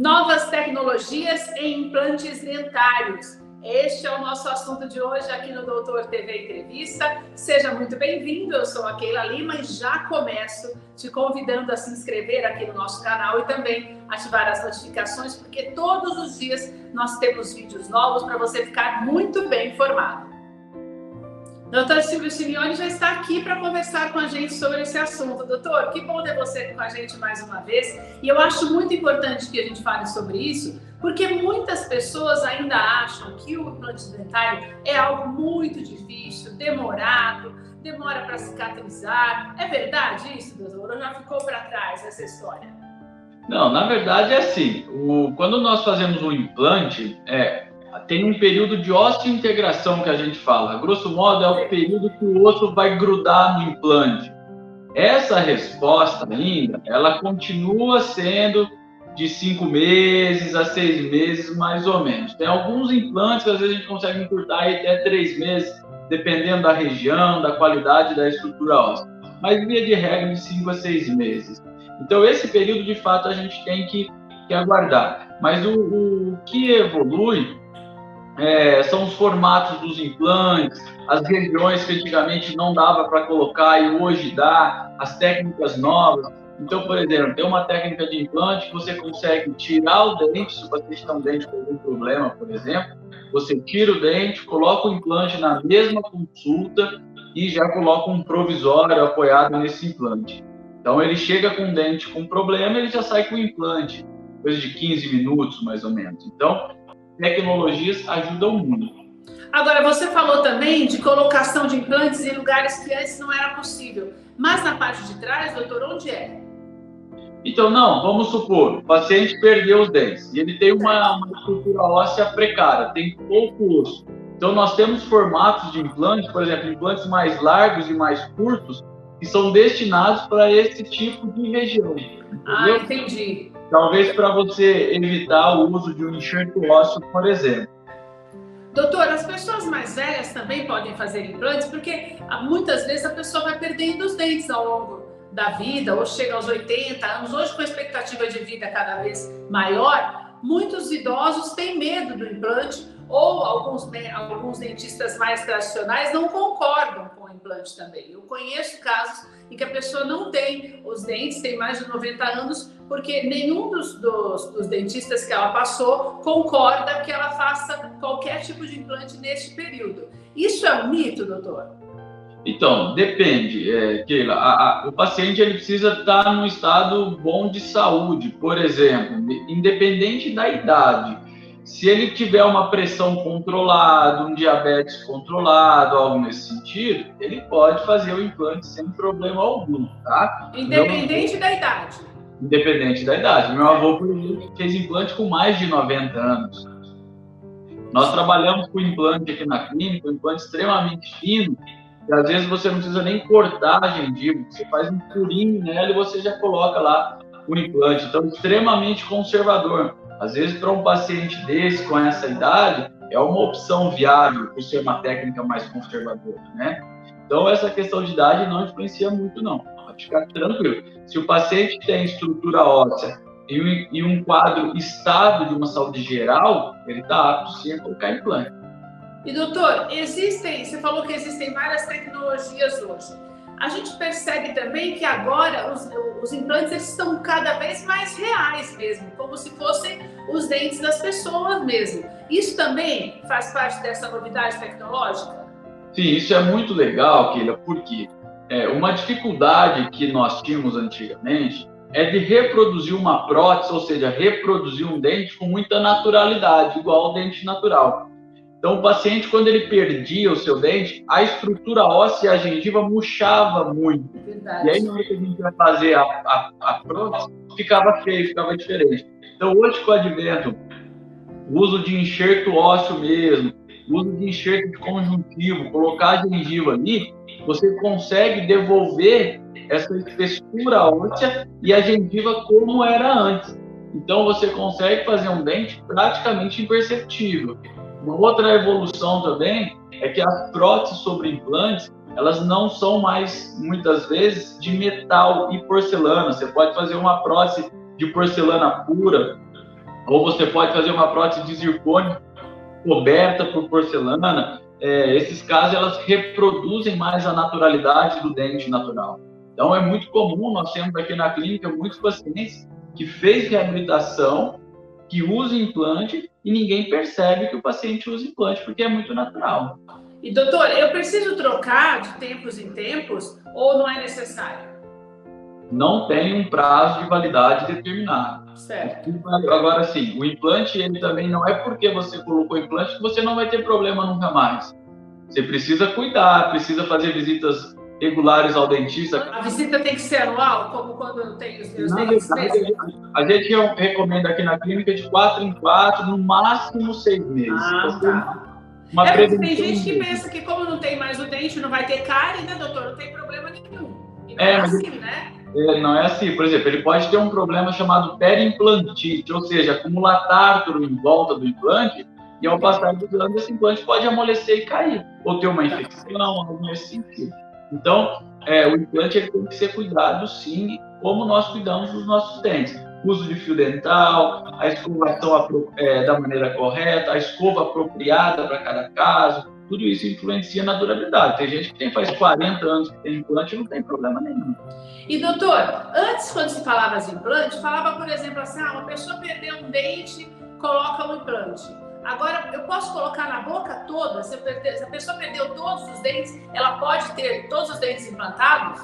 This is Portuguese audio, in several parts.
Novas tecnologias em implantes dentários. Este é o nosso assunto de hoje aqui no Doutor TV Entrevista. Seja muito bem-vindo, eu sou a Keila Lima e já começo te convidando a se inscrever aqui no nosso canal e também ativar as notificações, porque todos os dias nós temos vídeos novos para você ficar muito bem informado. Doutor Silvio Simeoni já está aqui para conversar com a gente sobre esse assunto. Doutor, que bom ter você com a gente mais uma vez. E eu acho muito importante que a gente fale sobre isso, porque muitas pessoas ainda acham que o implante dentário é algo muito difícil, demorado, demora para cicatrizar. É verdade isso, doutor? Ou já ficou para trás essa história? Não, na verdade é assim. Quando nós fazemos um implante, tem um período de osteointegração que a gente fala. Grosso modo, é o período que o osso vai grudar no implante. Essa resposta ainda, ela continua sendo de 5 meses a 6 meses, mais ou menos. Tem alguns implantes que às vezes a gente consegue encurtar aí até 3 meses, dependendo da região, da qualidade da estrutura óssea. Mas, via de regra, de 5 a 6 meses. Então, esse período, de fato, a gente tem que aguardar. Mas o que evolui são os formatos dos implantes, as regiões que antigamente não dava para colocar e hoje dá, as técnicas novas. Então, por exemplo, tem uma técnica de implante que você consegue tirar o dente, se você está um dente com algum problema, por exemplo, você tira o dente, coloca o implante na mesma consulta e já coloca um provisório apoiado nesse implante. Então, ele chega com o dente com problema, ele já sai com o implante, coisa de 15 minutos, mais ou menos. Então, tecnologias ajudam muito. Agora, você falou também de colocação de implantes em lugares que antes não era possível. Mas na parte de trás, doutor, onde é? Então, vamos supor, o paciente perdeu os dentes e ele tem uma estrutura óssea precária, tem pouco osso. Então, nós temos formatos de implantes, por exemplo, implantes mais largos e mais curtos, que são destinados para esse tipo de região. Entendeu? Ah, entendi. Talvez para você evitar o uso de um enxerto ósseo, por exemplo. Doutor, as pessoas mais velhas também podem fazer implantes, porque muitas vezes a pessoa vai perdendo os dentes ao longo da vida, ou chega aos 80 anos. Hoje, com a expectativa de vida cada vez maior, muitos idosos têm medo do implante, ou alguns dentistas mais tradicionais não concordam com o implante também. Eu conheço casos em que a pessoa não tem os dentes, tem mais de 90 anos, porque nenhum dos dentistas que ela passou concorda que ela faça qualquer tipo de implante neste período. Isso é um mito, doutor? Então, depende, Keila. O paciente ele precisa estar num estado bom de saúde, por exemplo, independente da idade. Se ele tiver uma pressão controlada, um diabetes controlado, algo nesse sentido, ele pode fazer o implante sem problema algum, tá? Independente da idade. Independente da idade. Meu avô, por exemplo, fez implante com mais de 90 anos. Nós trabalhamos com implante aqui na clínica, um implante extremamente fino, e às vezes você não precisa nem cortar a gengiva, você faz um furinho nela e você já coloca lá o implante. Então, extremamente conservador. Às vezes, para um paciente desse, com essa idade, é uma opção viável, por ser uma técnica mais conservadora, né? Então, essa questão de idade não influencia muito, não. Pode ficar tranquilo. Se o paciente tem estrutura óssea e um quadro estável de uma saúde geral, ele está apto, sim, a colocar implante. E, doutor, você falou que existem várias tecnologias hoje. A gente percebe também que agora os implantes eles estão cada vez mais reais mesmo, como se fossem os dentes das pessoas mesmo. Isso também faz parte dessa novidade tecnológica? Sim, isso é muito legal, Keila, porque uma dificuldade que nós tínhamos antigamente é de reproduzir uma prótese, ou seja, reproduzir um dente com muita naturalidade, igual ao dente natural. Então, o paciente, quando ele perdia o seu dente, a estrutura óssea e a gengiva murchava muito. Verdade. E aí, na hora que a gente ia fazer a prótese, ficava feio, ficava diferente. Então, hoje, com o advento, o uso de enxerto ósseo mesmo, o uso de enxerto de conjuntivo, colocar a gengiva ali, você consegue devolver essa espessura óssea e a gengiva como era antes. Então, você consegue fazer um dente praticamente imperceptível. Uma outra evolução também é que as próteses sobre implantes, elas não são mais, muitas vezes, de metal e porcelana. Você pode fazer uma prótese de porcelana pura, ou você pode fazer uma prótese de zircônio coberta por porcelana. Esses casos, elas reproduzem mais a naturalidade do dente natural. Então, é muito comum, nós temos aqui na clínica muitos pacientes que fez reabilitação, que usa implante, e ninguém percebe que o paciente usa implante, porque é muito natural. E, doutor, eu preciso trocar de tempos em tempos ou não é necessário? Não tem um prazo de validade determinado. Certo. Agora, sim, o implante, ele também não é porque você colocou o implante que você não vai ter problema nunca mais. Você precisa cuidar, precisa fazer visitas regulares ao dentista. A visita tem que ser anual, como quando eu tenho os meus dentes? A gente recomenda aqui na clínica de 4 em 4, no máximo 6 meses. Tá. Porque tem gente que pensa que como não tem mais o dente, não vai ter cárie, né, doutor? Não tem problema nenhum. E não é assim, né? Não é assim. Por exemplo, ele pode ter um problema chamado periimplantite, ou seja, acumular tártaro em volta do implante, e ao passar dos anos, esse implante pode amolecer e cair, ou ter uma infecção, algo nesse sentido. Então, o implante ele tem que ser cuidado, sim, como nós cuidamos dos nossos dentes. Uso de fio dental, a escovação da maneira correta, a escova apropriada para cada caso, tudo isso influencia na durabilidade. Tem gente que faz 40 anos que tem implante e não tem problema nenhum. E, doutor, antes, quando se falava de implante, falava, por exemplo, assim, uma pessoa perdeu um dente, coloca um implante. Agora, eu posso colocar na boca toda? Se a pessoa perdeu todos os dentes, ela pode ter todos os dentes implantados?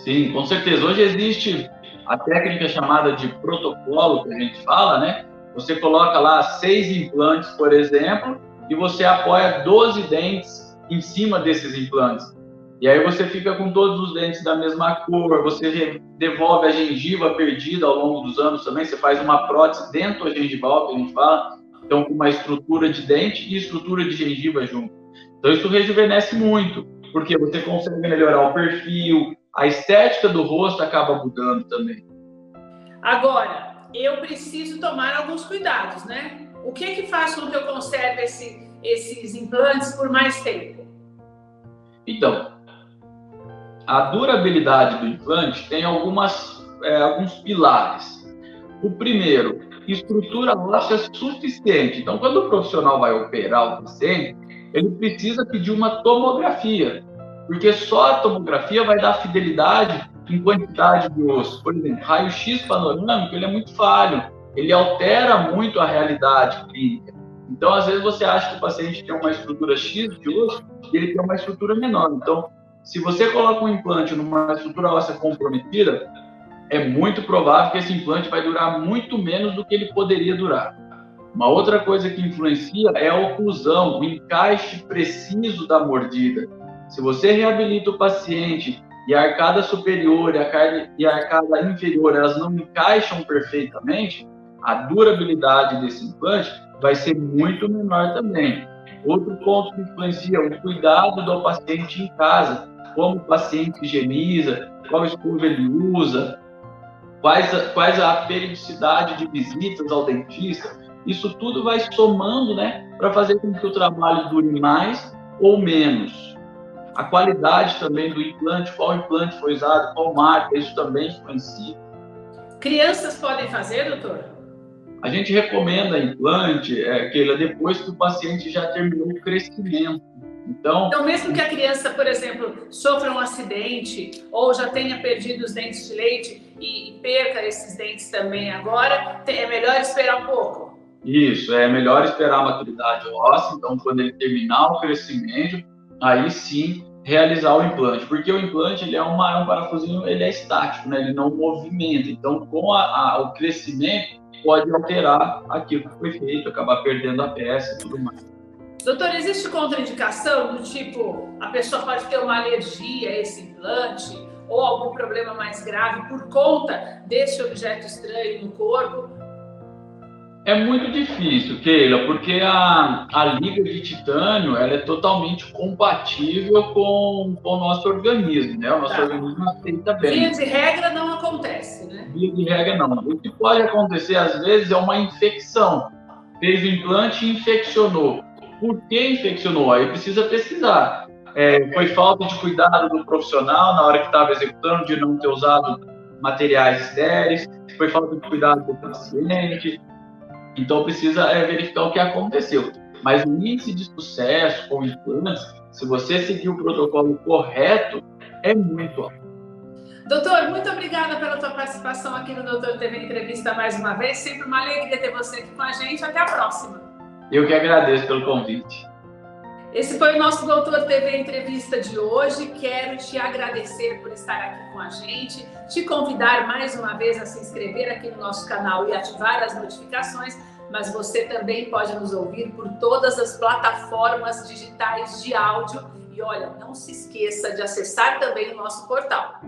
Sim, com certeza. Hoje existe a técnica chamada de protocolo, que a gente fala, né? Você coloca lá 6 implantes, por exemplo, e você apoia 12 dentes em cima desses implantes. E aí você fica com todos os dentes da mesma cor, você devolve a gengiva perdida ao longo dos anos também, você faz uma prótese dentro da gengival, que a gente fala, então com uma estrutura de dente e estrutura de gengiva junto. Então isso rejuvenesce muito, porque você consegue melhorar o perfil, a estética do rosto acaba mudando também. Agora, eu preciso tomar alguns cuidados, né? O que faz com que eu conserve esses implantes por mais tempo? Então, a durabilidade do implante tem alguns pilares. O primeiro, estrutura óssea suficiente. Então, quando o profissional vai operar o paciente, ele precisa pedir uma tomografia, porque só a tomografia vai dar fidelidade em quantidade de osso. Por exemplo, raio-x panorâmico, ele é muito falho, ele altera muito a realidade clínica. Então, às vezes, você acha que o paciente tem uma estrutura X de osso e ele tem uma estrutura menor. Então, se você coloca um implante numa estrutura óssea comprometida, é muito provável que esse implante vai durar muito menos do que ele poderia durar. Uma outra coisa que influencia é a oclusão, o encaixe preciso da mordida. Se você reabilita o paciente e a arcada superior e a arcada inferior elas não encaixam perfeitamente, a durabilidade desse implante vai ser muito menor também. Outro ponto que influencia é o cuidado do paciente em casa, como o paciente higieniza, qual escova ele usa, quais a periodicidade de visitas ao dentista. Isso tudo vai somando, né, para fazer com que o trabalho dure mais ou menos. A qualidade também do implante, qual implante foi usado, qual marca, isso também influencia. Crianças podem fazer, doutor? A gente recomenda implante, Keila, depois que o paciente já terminou o crescimento. Então, mesmo que a criança, por exemplo, sofra um acidente ou já tenha perdido os dentes de leite e perca esses dentes também agora, é melhor esperar um pouco? Isso, é melhor esperar a maturidade óssea. Então, quando ele terminar o crescimento, aí sim realizar o implante, porque o implante ele é um parafusinho, ele é estático, né? Ele não movimenta. Então, com o crescimento, pode alterar aquilo que foi feito, acabar perdendo a peça e tudo mais. Doutor, existe contraindicação do tipo, a pessoa pode ter uma alergia a esse implante ou algum problema mais grave por conta desse objeto estranho no corpo? É muito difícil, Keila, porque a liga de titânio ela é totalmente compatível com o nosso organismo, né? O nosso organismo aceita bem. Via de regra não acontece, né? Via de regra não. O que pode acontecer, às vezes, é uma infecção. Fez o implante e infeccionou. Por que infeccionou? Aí precisa pesquisar. Foi falta de cuidado do profissional na hora que estava executando, de não ter usado materiais estéreis, foi falta de cuidado do paciente. Então precisa verificar o que aconteceu. Mas o índice de sucesso com implantes, se você seguir o protocolo correto, é muito alto. Doutor, muito obrigada pela tua participação aqui no Doutor TV Entrevista mais uma vez. Sempre uma alegria ter você aqui com a gente. Até a próxima. Eu que agradeço pelo convite. Esse foi o nosso Doutor TV Entrevista de hoje. Quero te agradecer por estar aqui com a gente, te convidar mais uma vez a se inscrever aqui no nosso canal e ativar as notificações, mas você também pode nos ouvir por todas as plataformas digitais de áudio. E olha, não se esqueça de acessar também o nosso portal.